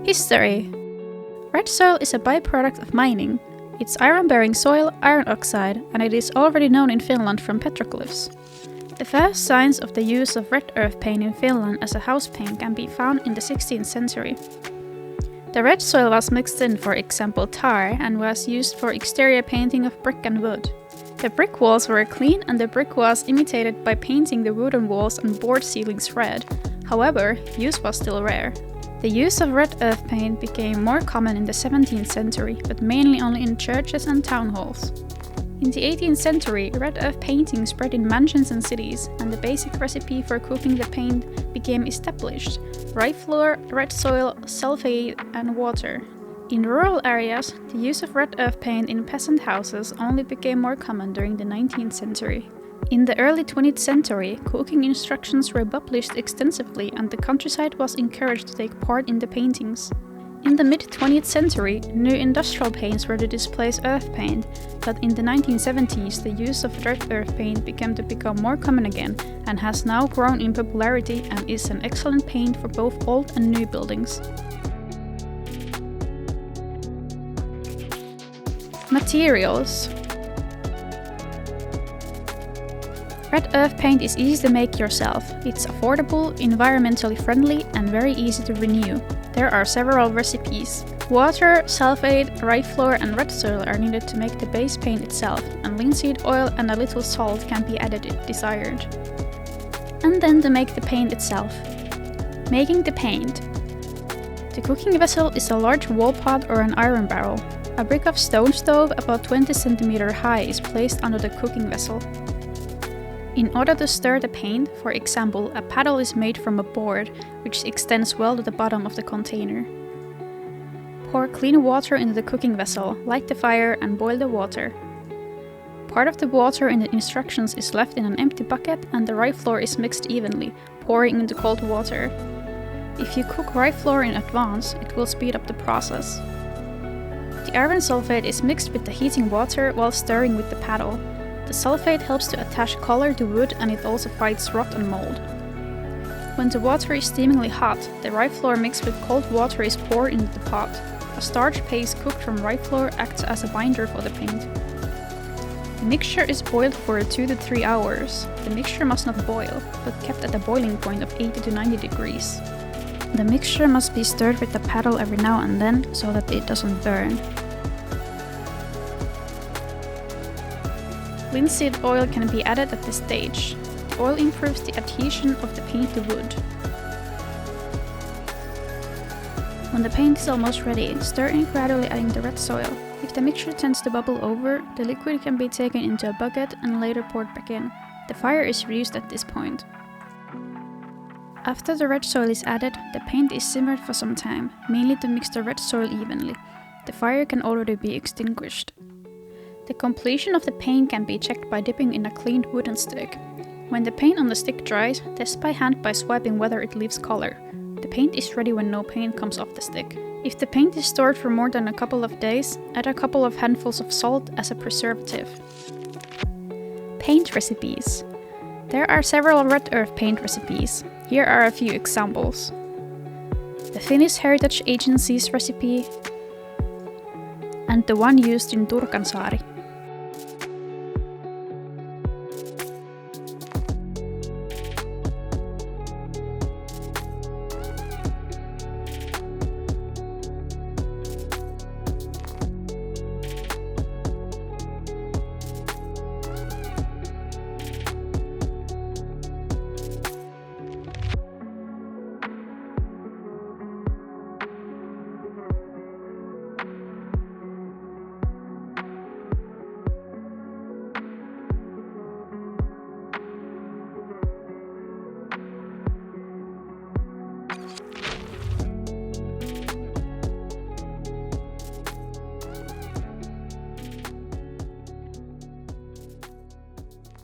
History. Red soil is a byproduct of mining. It's iron-bearing soil, iron oxide, and it is already known in Finland from petroglyphs. The first signs of the use of red earth paint in Finland as a house paint can be found in the 16th century. The red soil was mixed in, for example, tar, and was used for exterior painting of brick and wood. The brick walls were clean and the brick was imitated by painting the wooden walls and board ceilings red. However, use was still rare. The use of red earth paint became more common in the 17th century, but mainly only in churches and town halls. In the 18th century, red earth painting spread in mansions and cities, and the basic recipe for cooking the paint became established: rye flour, red soil, sulfate, and water. In rural areas, the use of red earth paint in peasant houses only became more common during the 19th century. In the early 20th century, cooking instructions were published extensively and the countryside was encouraged to take part in the paintings. In the mid-20th century, new industrial paints were to displace earth paint, but in the 1970s the use of red earth paint began to become more common again and has now grown in popularity and is an excellent paint for both old and new buildings. Materials. Red earth paint is easy to make yourself. It's affordable, environmentally friendly, and very easy to renew. There are several recipes. Water, sulfate, rye flour, and red soil are needed to make the base paint itself, and linseed oil and a little salt can be added if desired. And then to make the paint itself. Making the paint. The cooking vessel is a large wall pot or an iron barrel. A brick of stone stove about 20 cm high is placed under the cooking vessel. In order to stir the paint, for example, a paddle is made from a board, which extends well to the bottom of the container. Pour clean water into the cooking vessel, light the fire, and boil the water. Part of the water in the instructions is left in an empty bucket, and the rye flour is mixed evenly, pouring into cold water. If you cook rye flour in advance, it will speed up the process. The iron sulfate is mixed with the heating water while stirring with the paddle. The sulfate helps to attach color to wood and it also fights rot and mold. When the water is steamingly hot, the rye flour mixed with cold water is poured into the pot. A starch paste cooked from rye flour acts as a binder for the paint. The mixture is boiled for 2 to 3 hours. The mixture must not boil, but kept at a boiling point of 80 to 90 degrees. The mixture must be stirred with the paddle every now and then so that it doesn't burn. Linseed oil can be added at this stage. The oil improves the adhesion of the paint to wood. When the paint is almost ready, stir in gradually adding the red soil. If the mixture tends to bubble over, the liquid can be taken into a bucket and later poured back in. The fire is reduced at this point. After the red soil is added, the paint is simmered for some time, mainly to mix the red soil evenly. The fire can already be extinguished. The completion of the paint can be checked by dipping in a cleaned wooden stick. When the paint on the stick dries, test by hand by swiping whether it leaves color. The paint is ready when no paint comes off the stick. If the paint is stored for more than a couple of days, add a couple of handfuls of salt as a preservative. Paint recipes. There are several red earth paint recipes. Here are a few examples. The Finnish Heritage Agency's recipe and the one used in Turkansaari.